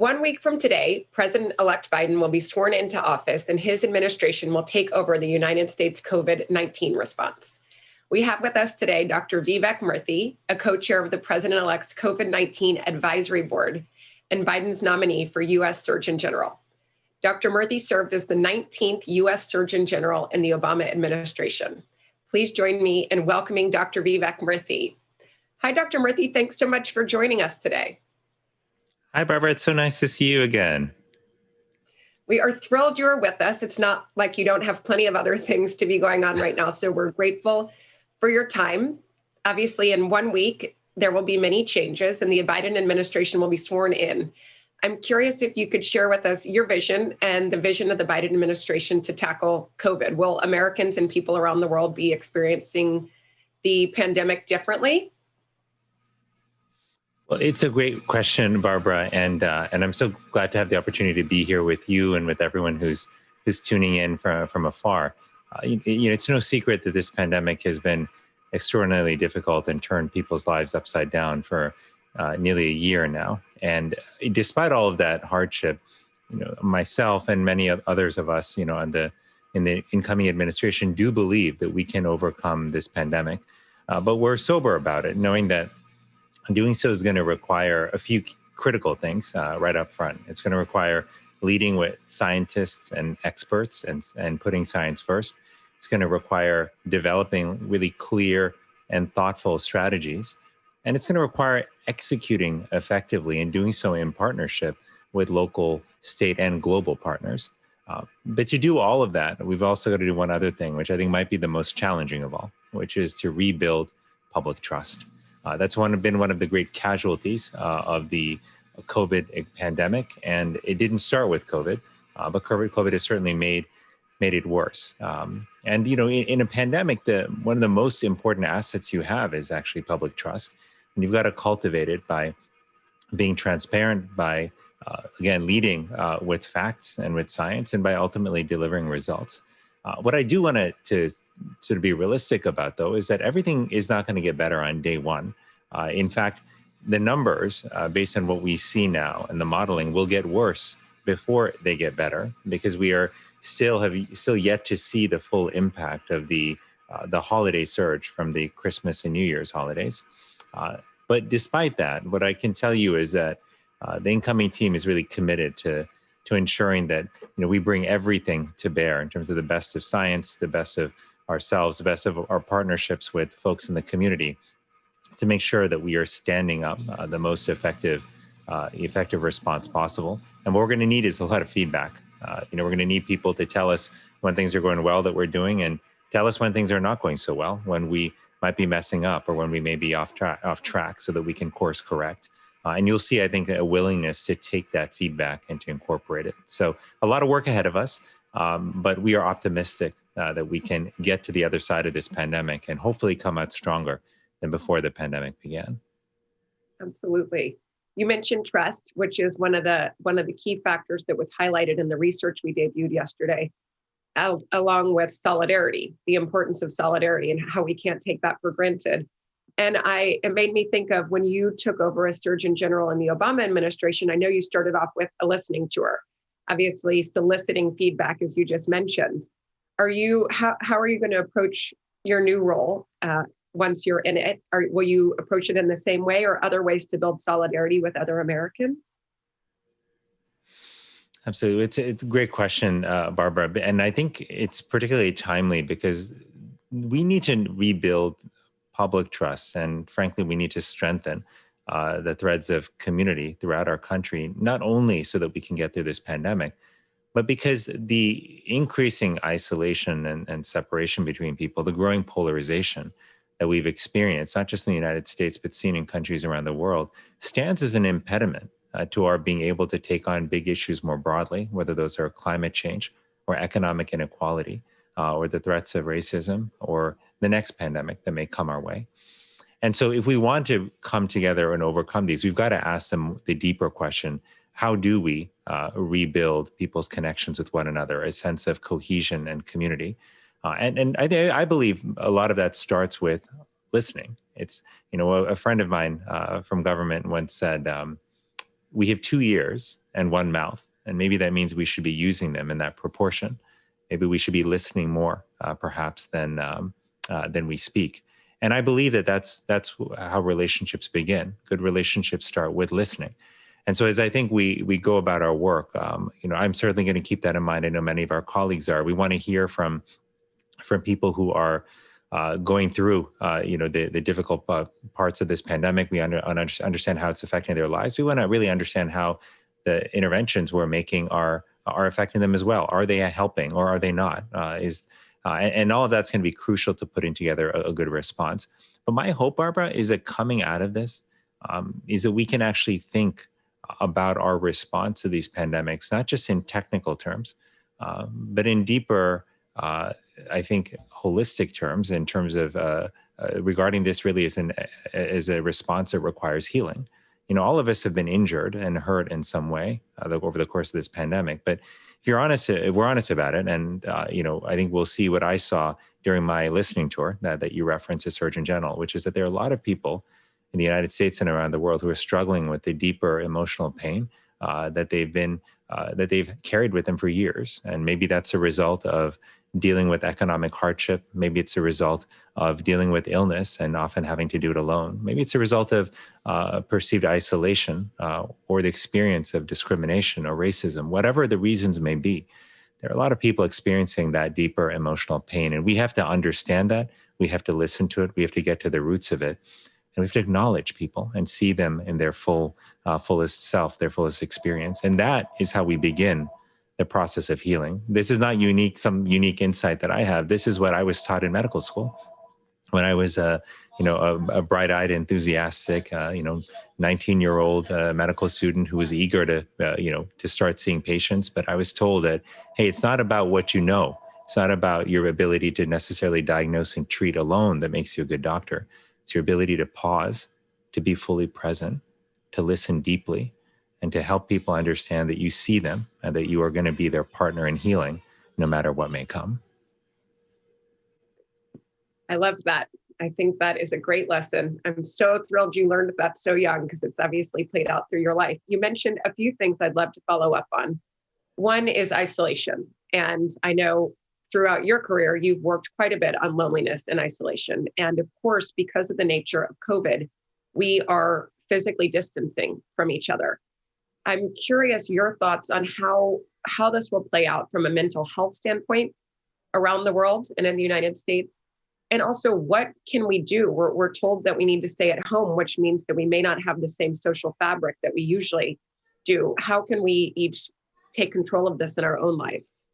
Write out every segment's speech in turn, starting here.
1 week from today, President-elect Biden will be sworn into office and his administration will take over the United States COVID-19 response. We have with us today Dr. Vivek Murthy, a co-chair of the President-elect's COVID-19 Advisory Board and Biden's nominee for U.S. Surgeon General. Dr. Murthy served as the 19th U.S. Surgeon General in the Obama administration. Please join me in welcoming Dr. Vivek Murthy. Hi, Dr. Murthy. Thanks so much for joining us today. Hi, Barbara. It's so nice to see you again. We are thrilled you're with us. It's not like you don't have plenty of other things to be going on right now, so we're grateful for your time. Obviously, in 1 week, there will be many changes and the Biden administration will be sworn in. I'm curious if you could share with us your vision and the vision of the Biden administration to tackle COVID. Will Americans and people around the world be experiencing the pandemic differently? Well, it's a great question, Barbara, and I'm so glad to have the opportunity to be here with you and with everyone who's tuning in from afar. It's no secret that this pandemic has been extraordinarily difficult and turned people's lives upside down for nearly a year now. And despite all of that hardship, myself and many others of us, in the incoming administration, do believe that we can overcome this pandemic. But we're sober about it, knowing that doing so is going to require a few critical things right up front. It's going to require leading with scientists and experts and putting science first. It's going to require developing really clear and thoughtful strategies. And it's going to require executing effectively and doing so in partnership with local, state, and global partners. But to do all of that, we've also got to do one other thing, which I think might be the most challenging of all, which is to rebuild public trust. That's been one of the great casualties of the COVID pandemic, and it didn't start with COVID, but COVID has certainly made it worse. In a pandemic, one of the most important assets you have is actually public trust, and you've got to cultivate it by being transparent, by again leading with facts and with science, and by ultimately delivering results. What I do want to sort of be realistic about, though, is that everything is not going to get better on day one. In fact, the numbers, based on what we see now and the modeling, will get worse before they get better, because we are still yet to see the full impact of the holiday surge from the Christmas and New Year's holidays. But despite that, what I can tell you is that the incoming team is really committed to ensuring that we bring everything to bear in terms of the best of science, the best of ourselves, the best of our partnerships with folks in the community, to make sure that we are standing up the most effective response possible. And what we're going to need is a lot of feedback. We're going to need people to tell us when things are going well that we're doing, and tell us when things are not going so well, when we might be messing up or when we may be off track, so that we can course correct. And you'll see, I think, a willingness to take that feedback and to incorporate it. So a lot of work ahead of us, but we are optimistic that we can get to the other side of this pandemic and hopefully come out stronger than before the pandemic began. Absolutely. You mentioned trust, which is one of the key factors that was highlighted in the research we debuted yesterday, along with solidarity, the importance of solidarity and how we can't take that for granted. And it made me think of when you took over as Surgeon General in the Obama administration. I know you started off with a listening tour, obviously soliciting feedback, as you just mentioned. How are you going to approach your new role once you're in it? Will you approach it in the same way, or other ways to build solidarity with other Americans? Absolutely. It's a great question, Barbara. And I think it's particularly timely because we need to rebuild public trust. And frankly, we need to strengthen the threads of community throughout our country, not only so that we can get through this pandemic, but because the increasing isolation and separation between people, the growing polarization that we've experienced, not just in the United States, but seen in countries around the world, stands as an impediment to our being able to take on big issues more broadly, whether those are climate change or economic inequality, or the threats of racism, or the next pandemic that may come our way. And so if we want to come together and overcome these, we've got to ask them the deeper question: how do we rebuild people's connections with one another, a sense of cohesion and community? And I believe a lot of that starts with listening. It's, a friend of mine from government once said, we have 2 ears and 1 mouth, and maybe that means we should be using them in that proportion. Maybe we should be listening more, perhaps, than we speak. And I believe that that's how relationships begin. Good relationships start with listening. And so as I think we go about our work, I'm certainly going to keep that in mind. I know many of our colleagues are. We want to hear from people who are going through, the difficult parts of this pandemic. We understand how it's affecting their lives. We want to really understand how the interventions we're making are affecting them as well. Are they helping or are they not? And all of that's going to be crucial to putting together a good response. But my hope, Barbara, is that coming out of this, is that we can actually think about our response to these pandemics, not just in technical terms, but in deeper, I think, holistic terms, in terms of regarding this really as a response that requires healing. All of us have been injured and hurt in some way over the course of this pandemic. But if we're honest about it, and I think we'll see what I saw during my listening tour that you referenced as Surgeon General, which is that there are a lot of people in the United States and around the world who are struggling with the deeper emotional pain that they've carried with them for years. And maybe that's a result of dealing with economic hardship. Maybe it's a result of dealing with illness and often having to do it alone. Maybe it's a result of perceived isolation or the experience of discrimination or racism. Whatever the reasons may be, there are a lot of people experiencing that deeper emotional pain. And we have to understand that. We have to listen to it. We have to get to the roots of it. And we have to acknowledge people and see them in their fullest self, their fullest experience. And that is how we begin the process of healing. This is not some unique insight that I have. This is what I was taught in medical school when I was a bright-eyed, enthusiastic, 19-year-old medical student who was eager to start seeing patients. But I was told that, hey, it's not about what you know. It's not about your ability to necessarily diagnose and treat alone that makes you a good doctor. It's your ability to pause, to be fully present, to listen deeply, and to help people understand that you see them and that you are going to be their partner in healing, no matter what may come. I love that. I think that is a great lesson. I'm so thrilled you learned that so young, because it's obviously played out through your life. You mentioned a few things I'd love to follow up on. One is isolation. And I know throughout your career, you've worked quite a bit on loneliness and isolation. And of course, because of the nature of COVID, we are physically distancing from each other. I'm curious your thoughts on how this will play out from a mental health standpoint around the world and in the United States. And also, what can we do? We're told that we need to stay at home, which means that we may not have the same social fabric that we usually do. How can we each take control of this in our own lives?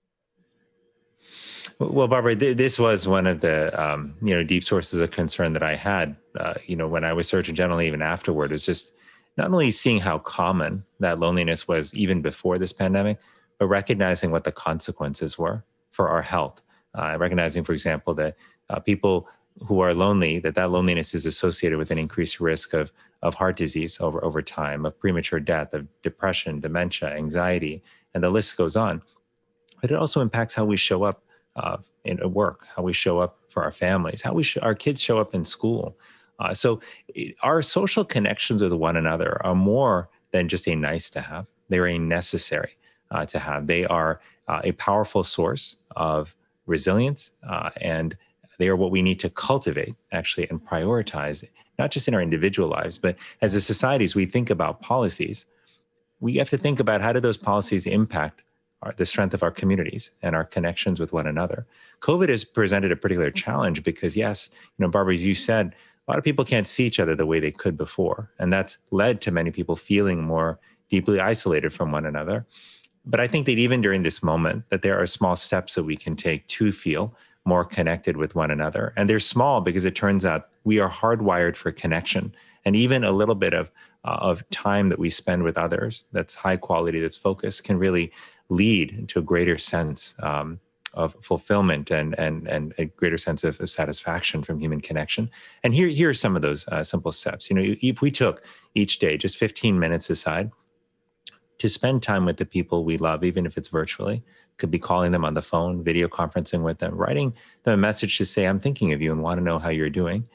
Well, Barbara, this was one of the deep sources of concern that I had, when I was Surgeon General, even afterward, is just not only seeing how common that loneliness was even before this pandemic, but recognizing what the consequences were for our health. Recognizing, for example, that people who are lonely, that loneliness is associated with an increased risk of heart disease over time, of premature death, of depression, dementia, anxiety, and the list goes on. But it also impacts how we show up in work, how we show up for our families, how our kids show up in school. So our social connections with one another are more than just a nice to have. They're a necessary to have. They are a powerful source of resilience, and they are what we need to cultivate, actually, and prioritize, not just in our individual lives, but as a society, as we think about policies, we have to think about how do those policies impact the strength of our communities and our connections with one another. COVID has presented a particular challenge because, yes, Barbara, as you said, a lot of people can't see each other the way they could before. And that's led to many people feeling more deeply isolated from one another. But I think that even during this moment, that there are small steps that we can take to feel more connected with one another. And they're small because it turns out we are hardwired for connection. And even a little bit of time that we spend with others that's high quality, that's focused, can really lead to a greater sense of fulfillment and a greater sense of satisfaction from human connection. And here are some of those simple steps. If we took each day just 15 minutes aside to spend time with the people we love, even if it's virtually, could be calling them on the phone, video conferencing with them, writing them a message to say, I'm thinking of you and want to know how you're doing.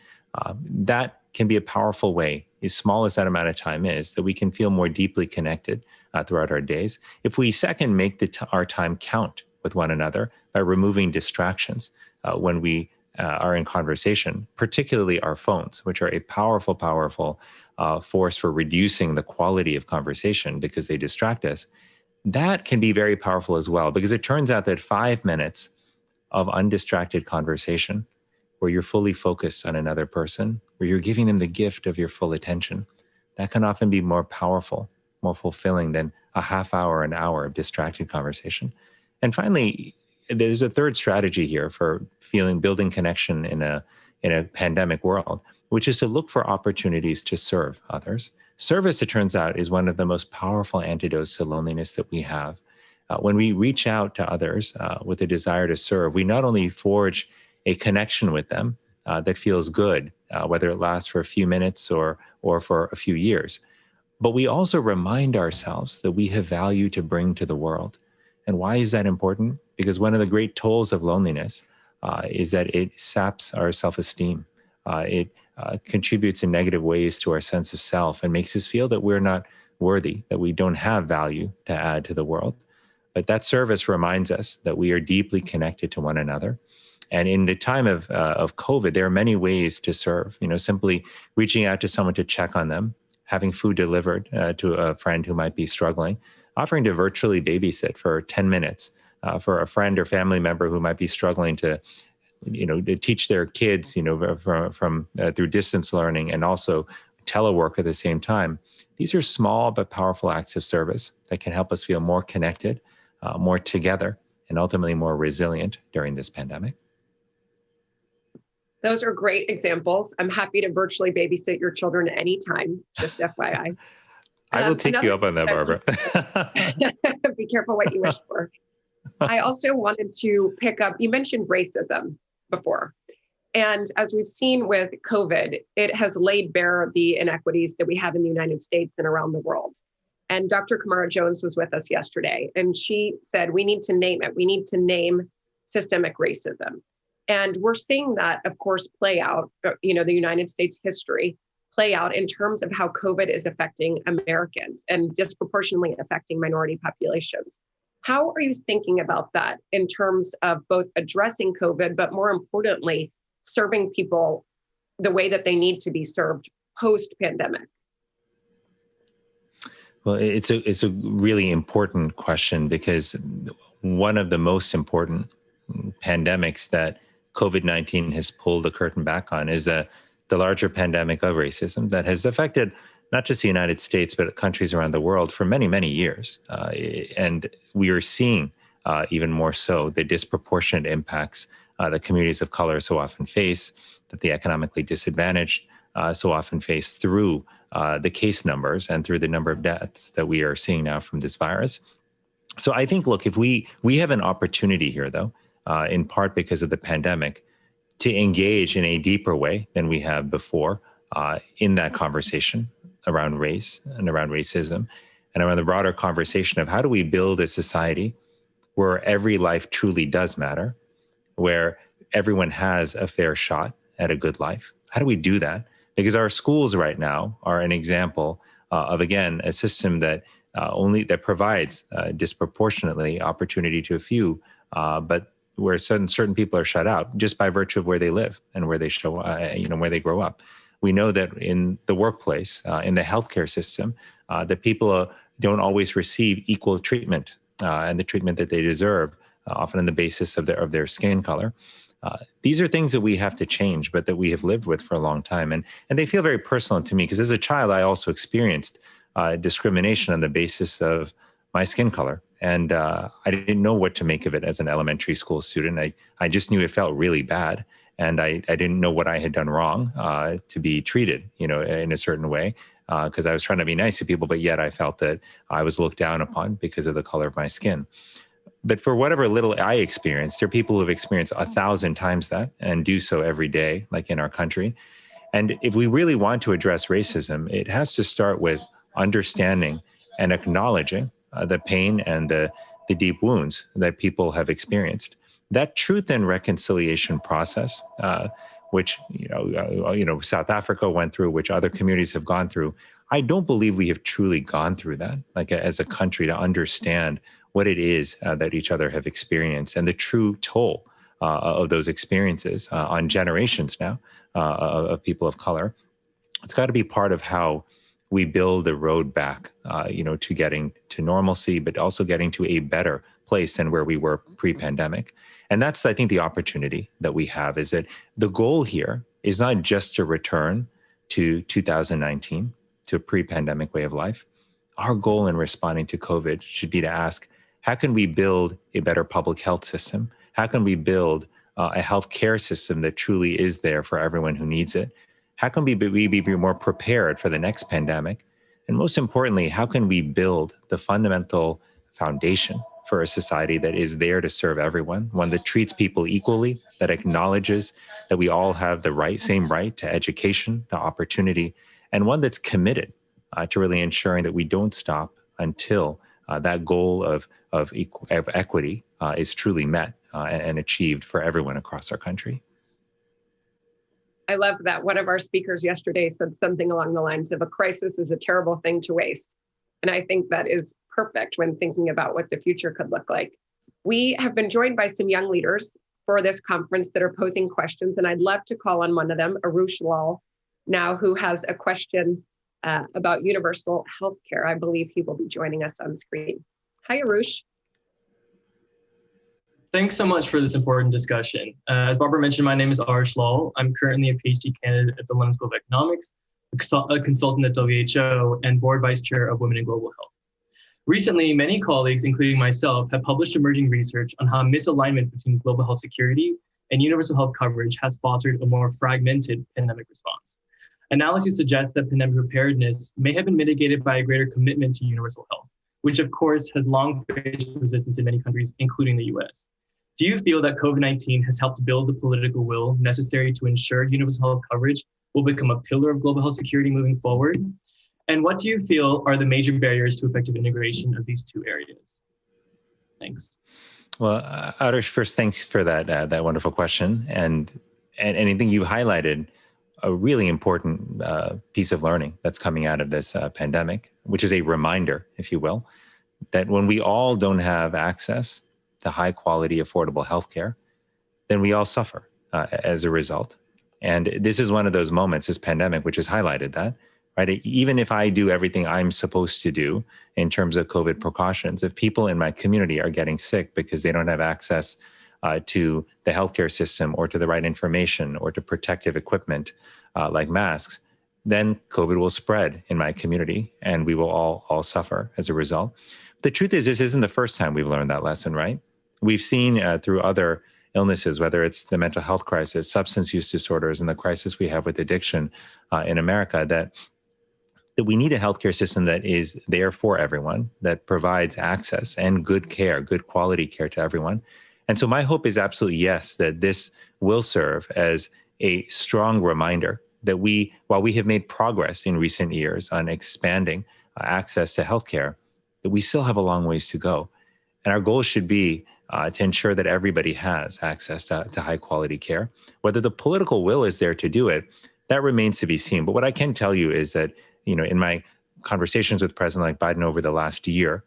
That can be a powerful way as small as that amount of time is, that we can feel more deeply connected throughout our days. If we second make our time count with one another by removing distractions when we are in conversation, particularly our phones, which are a powerful, powerful force for reducing the quality of conversation because they distract us, that can be very powerful as well, because it turns out that 5 minutes of undistracted conversation where you're fully focused on another person, where you're giving them the gift of your full attention, that can often be more powerful, more fulfilling than a half hour, an hour of distracted conversation. And finally, there's a third strategy here for building connection in a pandemic world, which is to look for opportunities to serve others. Service, it turns out, is one of the most powerful antidotes to loneliness that we have. When we reach out to others with a desire to serve, we not only forge a connection with them that feels good, whether it lasts for a few minutes or for a few years, but we also remind ourselves that we have value to bring to the world. And why is that important? Because one of the great tolls of loneliness is that it saps our self-esteem. It contributes in negative ways to our sense of self and makes us feel that we're not worthy, that we don't have value to add to the world. But that service reminds us that we are deeply connected to one another. And in the time of COVID, there are many ways to serve. Simply reaching out to someone to check on them, having food delivered to a friend who might be struggling, offering to virtually babysit for 10 minutes for a friend or family member who might be struggling to teach their kids, from through distance learning and also telework at the same time. These are small but powerful acts of service that can help us feel more connected, more together, and ultimately more resilient during this pandemic. Those are great examples. I'm happy to virtually babysit your children anytime, just FYI. I will take you up on that, Barbara. Be careful what you wish for. I also wanted to pick up, you mentioned racism before. And as we've seen with COVID, it has laid bare the inequities that we have in the United States and around the world. And Dr. Kamara Jones was with us yesterday, and she said, we need to name it. We need to name systemic racism. And we're seeing that, of course, play out, the United States history play out in terms of how COVID is affecting Americans and disproportionately affecting minority populations. How are you thinking about that in terms of both addressing COVID, but more importantly, serving people the way that they need to be served post-pandemic? Well, it's a really important question, because one of the most important pandemics that COVID-19 has pulled the curtain back on is the larger pandemic of racism that has affected not just the United States, but countries around the world for many, many years. And we are seeing even more so the disproportionate impacts that communities of color so often face, that the economically disadvantaged so often face through the case numbers and through the number of deaths that we are seeing now from this virus. So I think, look, if we have an opportunity here, though, in part because of the pandemic, to engage in a deeper way than we have before in that conversation around race and around racism and around the broader conversation of how do we build a society where every life truly does matter, where everyone has a fair shot at a good life. How do we do that? Because our schools right now are an example of, again, a system that that provides disproportionately opportunity to a few, but where certain people are shut out just by virtue of where they live and where they where they grow up. We know that in the workplace, in the healthcare system, that people don't always receive equal treatment and the treatment that they deserve, often on the basis of their skin color. These are things that we have to change, but that we have lived with for a long time. And they feel very personal to me, because as a child, I also experienced discrimination on the basis of my skin color. And I didn't know what to make of it as an elementary school student. I just knew it felt really bad. And I didn't know what I had done wrong to be treated, in a certain way, because I was trying to be nice to people, but yet I felt that I was looked down upon because of the color of my skin. But for whatever little I experienced, there are people who have experienced 1,000 times that and do so every day, like in our country. And if we really want to address racism, it has to start with understanding and acknowledging the pain and the deep wounds that people have experienced. That truth and reconciliation process, which South Africa went through, which other communities have gone through. I don't believe we have truly gone through that, like as a country, to understand what it is that each other have experienced and the true toll of those experiences on generations now of people of color. It's got to be part of how we build the road back, to getting to normalcy, but also getting to a better place than where we were pre-pandemic. And that's, I think, the opportunity that we have, is that the goal here is not just to return to 2019, to a pre-pandemic way of life. Our goal in responding to COVID should be to ask, how can we build a better public health system? How can we build a healthcare system that truly is there for everyone who needs it? How can we be more prepared for the next pandemic? And most importantly, how can we build the fundamental foundation for a society that is there to serve everyone, one that treats people equally, that acknowledges that we all have the same right to education, to opportunity, and one that's committed to really ensuring that we don't stop until that goal of equity is truly met and achieved for everyone across our country. I love that. One of our speakers yesterday said something along the lines of, a crisis is a terrible thing to waste. And I think that is perfect when thinking about what the future could look like. We have been joined by some young leaders for this conference that are posing questions, and I'd love to call on one of them, Arush Lal, now, who has a question about universal healthcare. I believe he will be joining us on screen. Hi, Arush. Thanks so much for this important discussion. As Barbara mentioned, my name is Arush Lal. I'm currently a PhD candidate at the London School of Economics, a consultant at WHO, and board vice chair of Women in Global Health. Recently, many colleagues, including myself, have published emerging research on how misalignment between global health security and universal health coverage has fostered a more fragmented pandemic response. Analysis suggests that pandemic preparedness may have been mitigated by a greater commitment to universal health, which of course has long faced resistance in many countries, including the US. Do you feel that COVID-19 has helped build the political will necessary to ensure universal health coverage will become a pillar of global health security moving forward? And what do you feel are the major barriers to effective integration of these two areas? Thanks. Well, Arush, first, thanks for that wonderful question. And anything you highlighted, a really important piece of learning that's coming out of this pandemic, which is a reminder, if you will, that when we all don't have access to high quality, affordable healthcare, then we all suffer as a result. And this is one of those moments, this pandemic, which has highlighted that, right? Even if I do everything I'm supposed to do in terms of COVID precautions, if people in my community are getting sick because they don't have access to the healthcare system or to the right information or to protective equipment like masks, then COVID will spread in my community and we will all suffer as a result. The truth is, this isn't the first time we've learned that lesson, right? We've seen through other illnesses, whether it's the mental health crisis, substance use disorders, and the crisis we have with addiction in America, that we need a healthcare system that is there for everyone, that provides access and good care, good quality care to everyone. And so my hope is absolutely yes, that this will serve as a strong reminder that while we have made progress in recent years on expanding access to healthcare, that we still have a long ways to go. And our goal should be to ensure that everybody has access to high quality care. Whether the political will is there to do it, that remains to be seen. But what I can tell you is that, in my conversations with President-elect Biden over the last year,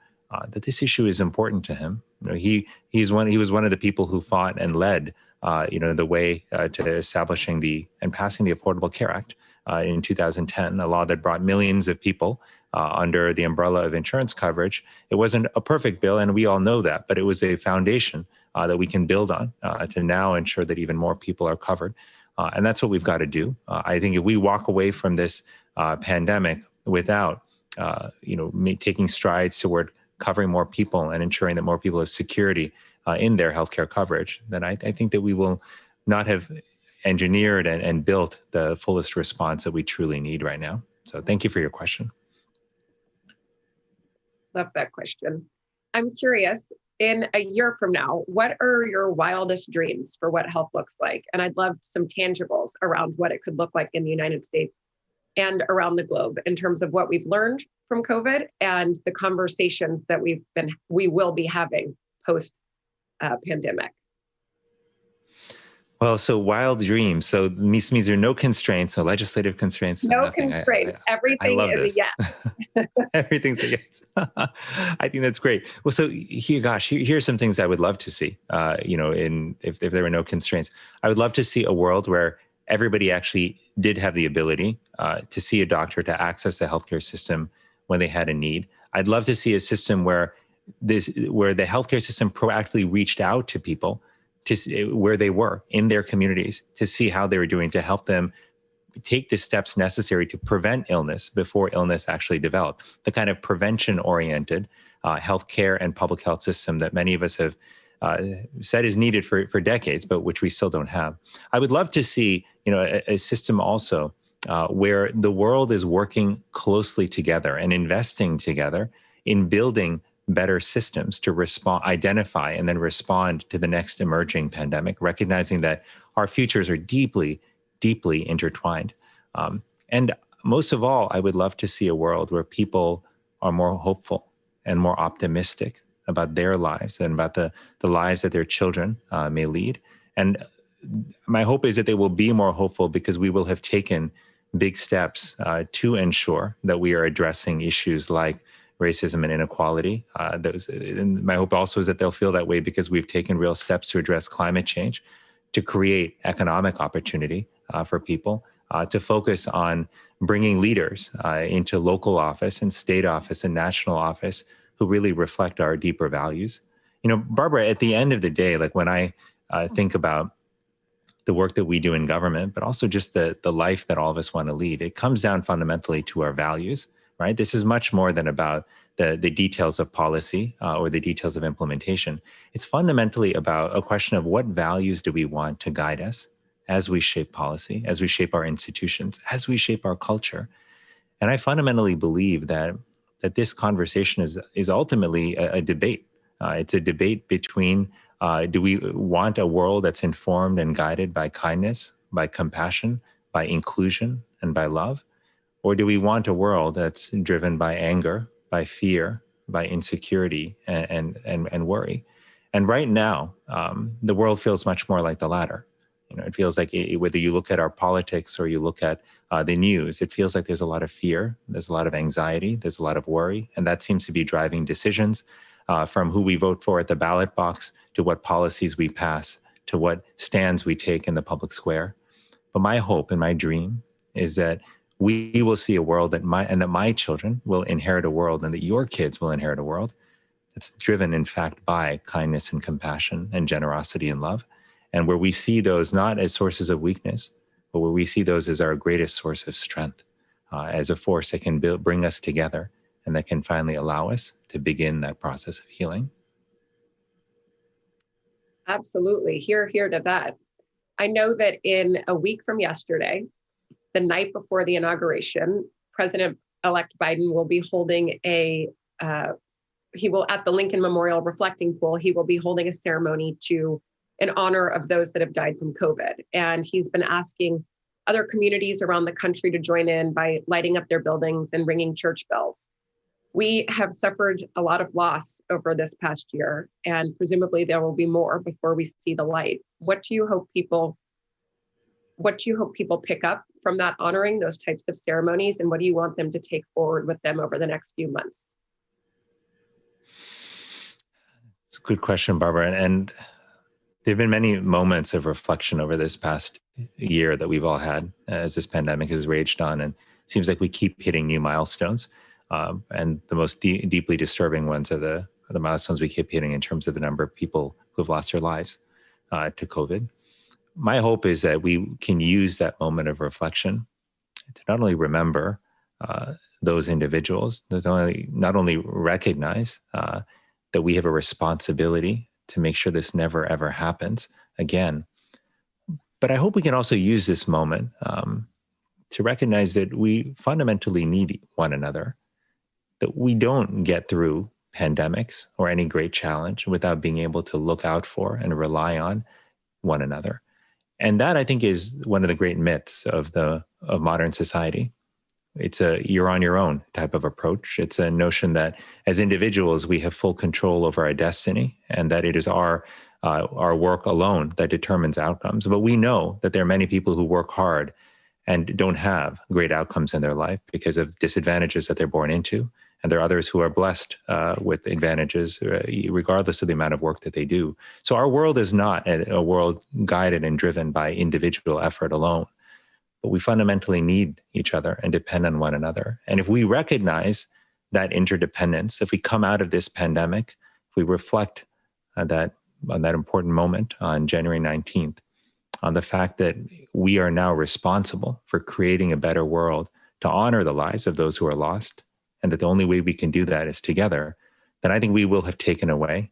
that this issue is important to him. He was one of the people who fought and led, the way to establishing and passing the Affordable Care Act in 2010, a law that brought millions of people under the umbrella of insurance coverage. It wasn't a perfect bill, and we all know that, but it was a foundation that we can build on to now ensure that even more people are covered. And that's what we've got to do. I think if we walk away from this pandemic without, taking strides toward covering more people and ensuring that more people have security in their healthcare coverage, then I think that we will not have engineered and built the fullest response that we truly need right now. So thank you for your question. Love that question. I'm curious, in a year from now, what are your wildest dreams for what health looks like? And I'd love some tangibles around what it could look like in the United States and around the globe in terms of what we've learned from COVID and the conversations that we will be having post pandemic. Well, so wild dreams. So this means there are no constraints, no legislative constraints, No nothing. constraints. I Everything love is a this. yes. Everything's a yes. I think that's great. Well, so here's some things I would love to see. If there were no constraints, I would love to see a world where everybody actually did have the ability to see a doctor, to access the healthcare system when they had a need. I'd love to see a system where the healthcare system proactively reached out to people where they were in their communities to see how they were doing, to help them take the steps necessary to prevent illness before illness actually developed. The kind of prevention-oriented healthcare and public health system that many of us have said is needed for decades, but which we still don't have. I would love to see, a system also where the world is working closely together and investing together in building better systems to identify and then respond to the next emerging pandemic, recognizing that our futures are deeply, deeply intertwined. And most of all, I would love to see a world where people are more hopeful and more optimistic about their lives and about the lives that their children may lead. And my hope is that they will be more hopeful because we will have taken big steps to ensure that we are addressing issues like racism and inequality. And my hope also is that they'll feel that way because we've taken real steps to address climate change, to create economic opportunity for people, to focus on bringing leaders into local office and state office and national office who really reflect our deeper values. Barbara, at the end of the day, like when I think about the work that we do in government, but also just the life that all of us want to lead, it comes down fundamentally to our values. Right? This is much more than about the details of policy or the details of implementation. It's fundamentally about a question of what values do we want to guide us as we shape policy, as we shape our institutions, as we shape our culture. And I fundamentally believe that this conversation is ultimately a debate. It's a debate between do we want a world that's informed and guided by kindness, by compassion, by inclusion, and by love? Or do we want a world that's driven by anger, by fear, by insecurity, and worry? And right now, the world feels much more like the latter. It feels like whether you look at our politics or you look at the news, it feels like there's a lot of fear, there's a lot of anxiety, there's a lot of worry, and that seems to be driving decisions from who we vote for at the ballot box to what policies we pass to what stands we take in the public square. But my hope and my dream is that we will see a world that my children will inherit a world, and that your kids will inherit a world that's driven, in fact, by kindness and compassion and generosity and love, and where we see those not as sources of weakness, but where we see those as our greatest source of strength, as a force that can bring us together and that can finally allow us to begin that process of healing. Absolutely. Here to that. I know that in a week from yesterday, the night before the inauguration, President-elect Biden will be holding at the Lincoln Memorial Reflecting Pool, he will be holding a ceremony in honor of those that have died from COVID. And he's been asking other communities around the country to join in by lighting up their buildings and ringing church bells. We have suffered a lot of loss over this past year, and presumably there will be more before we see the light. What do you hope people pick up from that honoring those types of ceremonies, and what do you want them to take forward with them over the next few months? It's a good question, Barbara. And there have been many moments of reflection over this past year that we've all had as this pandemic has raged on, and it seems like we keep hitting new milestones. And the most deeply disturbing ones are the milestones we keep hitting in terms of the number of people who have lost their lives to COVID. My hope is that we can use that moment of reflection to not only remember those individuals, not only recognize that we have a responsibility to make sure this never, ever happens again, but I hope we can also use this moment to recognize that we fundamentally need one another, that we don't get through pandemics or any great challenge without being able to look out for and rely on one another. And that, I think, is one of the great myths of modern society. It's a you're on your own type of approach. It's a notion that as individuals, we have full control over our destiny, and that it is our our work alone that determines outcomes. But we know that there are many people who work hard and don't have great outcomes in their life because of disadvantages that they're born into. And there are others who are blessed with advantages, regardless of the amount of work that they do. So our world is not a world guided and driven by individual effort alone, but we fundamentally need each other and depend on one another. And if we recognize that interdependence, if we come out of this pandemic, if we reflect on that important moment on January 19th, on the fact that we are now responsible for creating a better world to honor the lives of those who are lost, and that the only way we can do that is together, then I think we will have taken away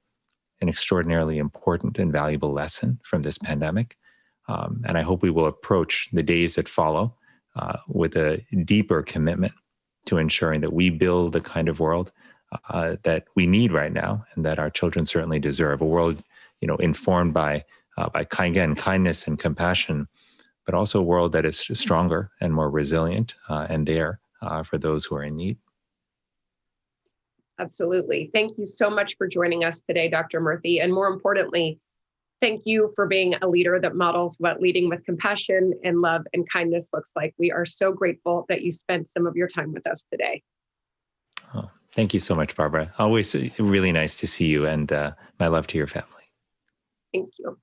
an extraordinarily important and valuable lesson from this pandemic. And I hope we will approach the days that follow with a deeper commitment to ensuring that we build the kind of world that we need right now and that our children certainly deserve. A world, informed by kindness and compassion, but also a world that is stronger and more resilient and there for those who are in need. Absolutely. Thank you so much for joining us today, Dr. Murthy. And more importantly, thank you for being a leader that models what leading with compassion and love and kindness looks like. We are so grateful that you spent some of your time with us today. Oh, thank you so much, Barbara. Always really nice to see you, and my love to your family. Thank you.